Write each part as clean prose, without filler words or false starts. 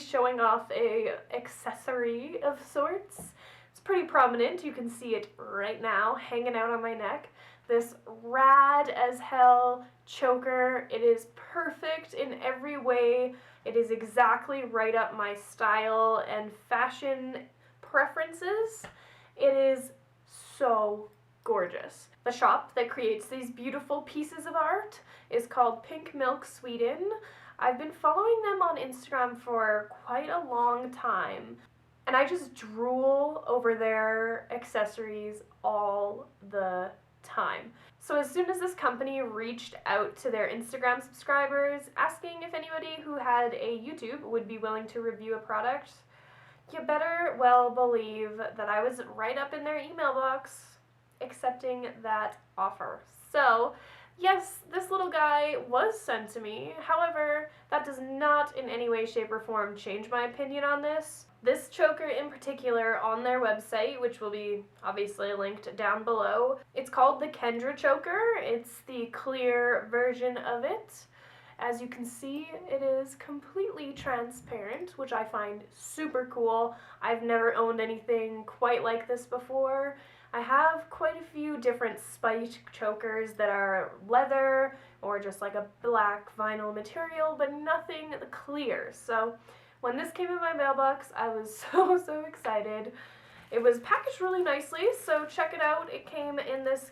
showing off a accessory of sorts. It's pretty prominent. You can see it right now hanging out on my neck. This rad as hell choker. It is perfect in every way. It is exactly right up my style and fashion preferences. It is so gorgeous. The shop that creates these beautiful pieces of art is called Pink Milk Sweden. I've been following them on Instagram for quite a long time, and I just drool over their accessories all the time. So as soon as this company reached out to their Instagram subscribers asking if anybody who had a YouTube would be willing to review a product, you better well believe that I was right up in their email box accepting that offer. So yes, this little guy was sent to me. However, that does not in any way, shape, or form change my opinion on this. This choker in particular on their website, which will be obviously linked down below, it's called the Kendra Choker. It's the clear version of it. As you can see, it is completely transparent, which I find super cool. I've never owned anything quite like this before. I have quite a few different spiked chokers that are leather or just like a black vinyl material, but nothing clear. So when this came in my mailbox, I was so excited. It was packaged really nicely, so check it out. It came in this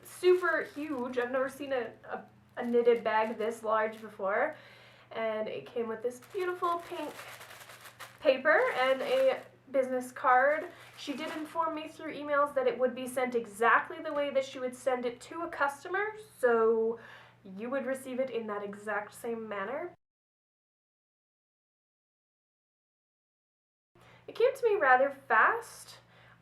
super huge, I've never seen a knitted bag this large before, and it came with this beautiful pink paper and a business card. She did inform me through emails that it would be sent exactly the way that she would send it to a customer, so you would receive it in that exact same manner. It came to me rather fast.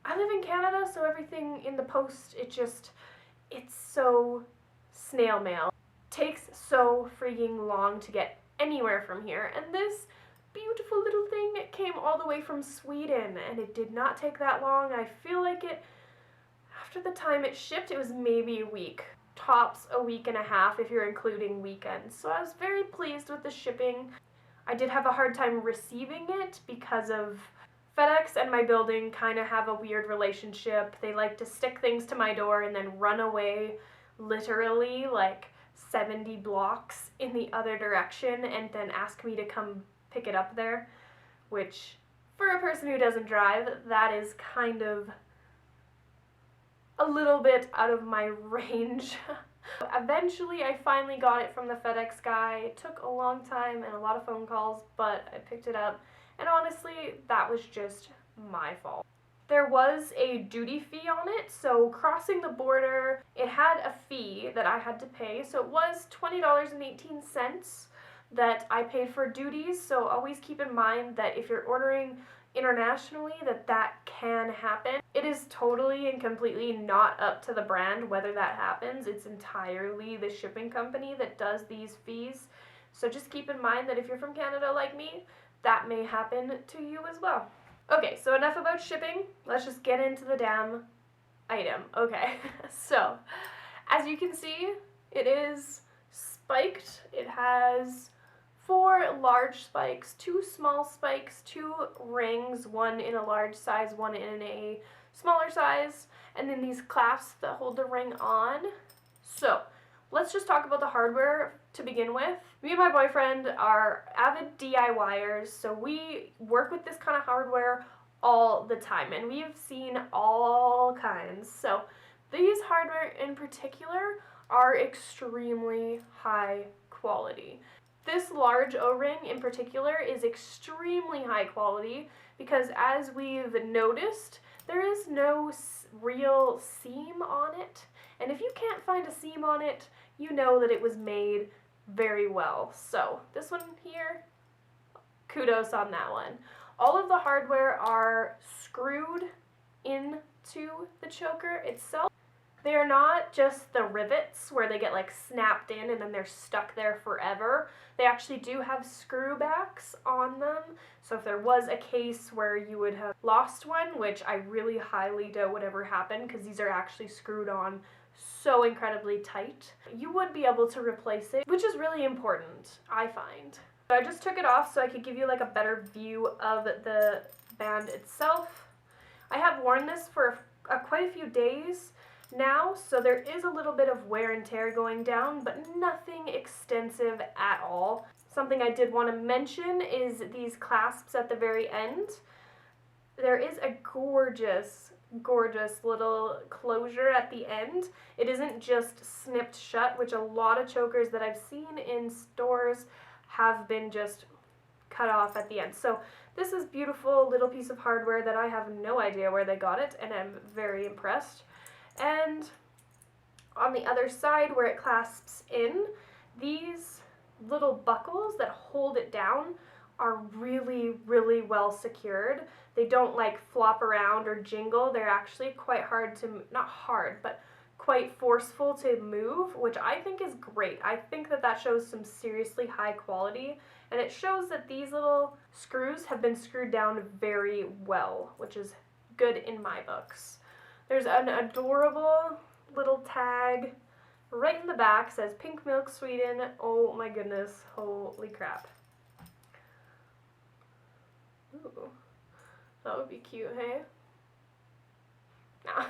I live in Canada, so everything in the post, it's so snail mail. Takes so freaking long to get anywhere from here, and this beautiful little thing came all the way from Sweden, and it did not take that long. I feel like after the time it shipped, it was maybe a week, tops a week and a half if you're including weekends. So I was very pleased with the shipping. I did have a hard time receiving it because of FedEx and my building kind of have a weird relationship. They like to stick things to my door and then run away literally like 70 blocks in the other direction and then ask me to come pick it up there, which for a person who doesn't drive, that is kind of a little bit out of my range. Eventually I finally got it from the FedEx guy. It took a long time and a lot of phone calls, but I picked it up, and honestly that was just my fault. There was a duty fee on it, so crossing the border, it had a fee that I had to pay, so it was $20.18 that I paid for duties, so always keep in mind that if you're ordering internationally that can happen. It is totally and completely not up to the brand whether that happens. It's entirely the shipping company that does these fees, so just keep in mind that if you're from Canada like me, that may happen to you as well. Okay, so enough about shipping. Let's just get into the damn item. Okay, so as you can see, it is spiked. It has 4 large spikes, 2 small spikes, 2 rings, one in a large size, one in a smaller size, and then these clasps that hold the ring on. So let's just talk about the hardware to begin with. Me and my boyfriend are avid DIYers, so we work with this kind of hardware all the time, and we've seen all kinds. So these hardware in particular are extremely high quality. This large O-ring in particular is extremely high quality because, as we've noticed, there is no real seam on it, and if you can't find a seam on it, you know that it was made very well. So this one here, kudos on that one. All of the hardware are screwed into the choker itself. They are not just the rivets where they get like snapped in and then they're stuck there forever. They actually do have screw backs on them, so if there was a case where you would have lost one, which I really highly doubt would ever happen because these are actually screwed on so incredibly tight, you would be able to replace it, which is really important, I find. So I just took it off so I could give you like a better view of the band itself. I have worn this for quite a few days now, so there is a little bit of wear and tear going down, but nothing extensive at all. Something I did want to mention is these clasps at the very end. There is a gorgeous, gorgeous little closure at the end. It isn't just snipped shut, which a lot of chokers that I've seen in stores have been just cut off at the end. So this is beautiful little piece of hardware that I have no idea where they got it, and I'm very impressed. And on the other side where it clasps in, these little buckles that hold it down are really, really well secured. They don't like flop around or jingle. They're actually quite hard to, not hard, but quite forceful to move, which I think is great. I think that that shows some seriously high quality, and it shows that these little screws have been screwed down very well, which is good in my books. There's an adorable little tag right in the back, says Pink Milk Sweden. Oh my goodness, holy crap. Ooh, that would be cute, hey? Nah.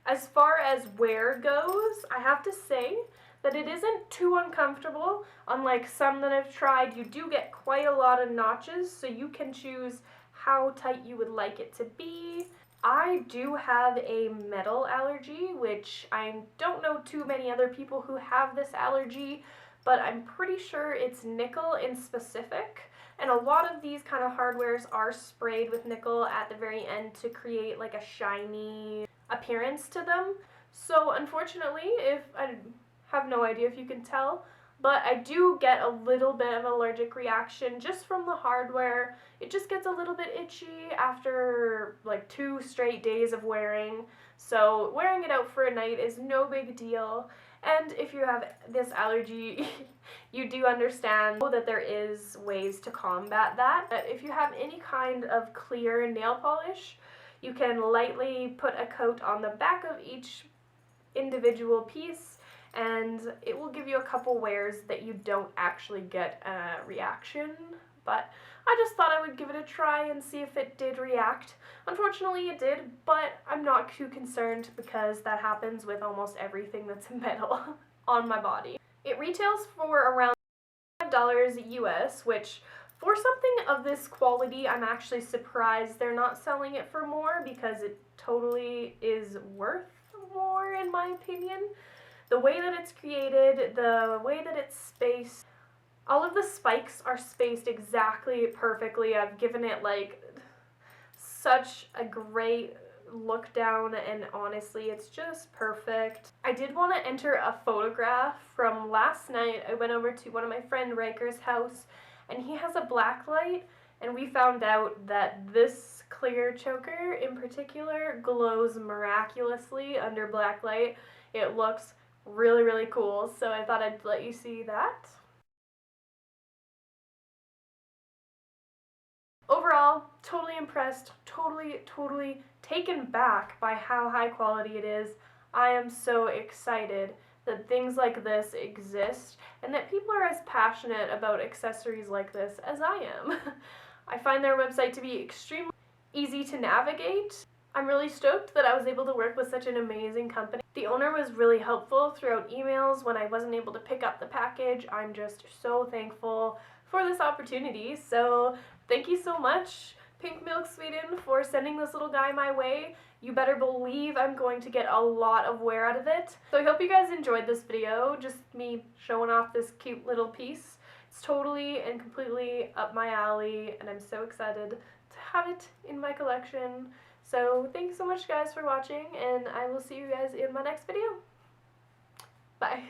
As far as wear goes, I have to say that it isn't too uncomfortable. Unlike some that I've tried, you do get quite a lot of notches, so you can choose how tight you would like it to be. I do have a metal allergy, which I don't know too many other people who have this allergy, but I'm pretty sure it's nickel in specific. And a lot of these kind of hardwares are sprayed with nickel at the very end to create like a shiny appearance to them. So unfortunately, if I have no idea if you can tell, but I do get a little bit of an allergic reaction just from the hardware. It just gets a little bit itchy after like 2 straight days of wearing. So wearing it out for a night is no big deal. And if you have this allergy, you do understand that there is ways to combat that. But if you have any kind of clear nail polish, you can lightly put a coat on the back of each individual piece, and it will give you a couple wears that you don't actually get a reaction. But I just thought I would give it a try and see if it did react. Unfortunately it did, but I'm not too concerned because that happens with almost everything that's metal on my body. It retails for around $5 US, which for something of this quality, I'm actually surprised they're not selling it for more, because it totally is worth more in my opinion. The way that it's created, the way that it's spaced, all of the spikes are spaced exactly perfectly. I've given it like such a great look down, and honestly it's just perfect. I did want to enter a photograph from last night. I went over to one of my friend Riker's house, and he has a black light, and we found out that this clear choker in particular glows miraculously under black light. It looks really, really cool, so I thought I'd let you see that. Overall, totally impressed, totally taken back by how high quality it is. I am so excited that things like this exist and that people are as passionate about accessories like this as I am. I find their website to be extremely easy to navigate. I'm really stoked that I was able to work with such an amazing company. The owner was really helpful throughout emails when I wasn't able to pick up the package. I'm just so thankful for this opportunity. So thank you so much, Pink Milk Sweden, for sending this little guy my way. You better believe I'm going to get a lot of wear out of it. So I hope you guys enjoyed this video, just me showing off this cute little piece. It's totally and completely up my alley, and I'm so excited to have it in my collection. So thank you so much guys for watching, and I will see you guys in my next video. Bye.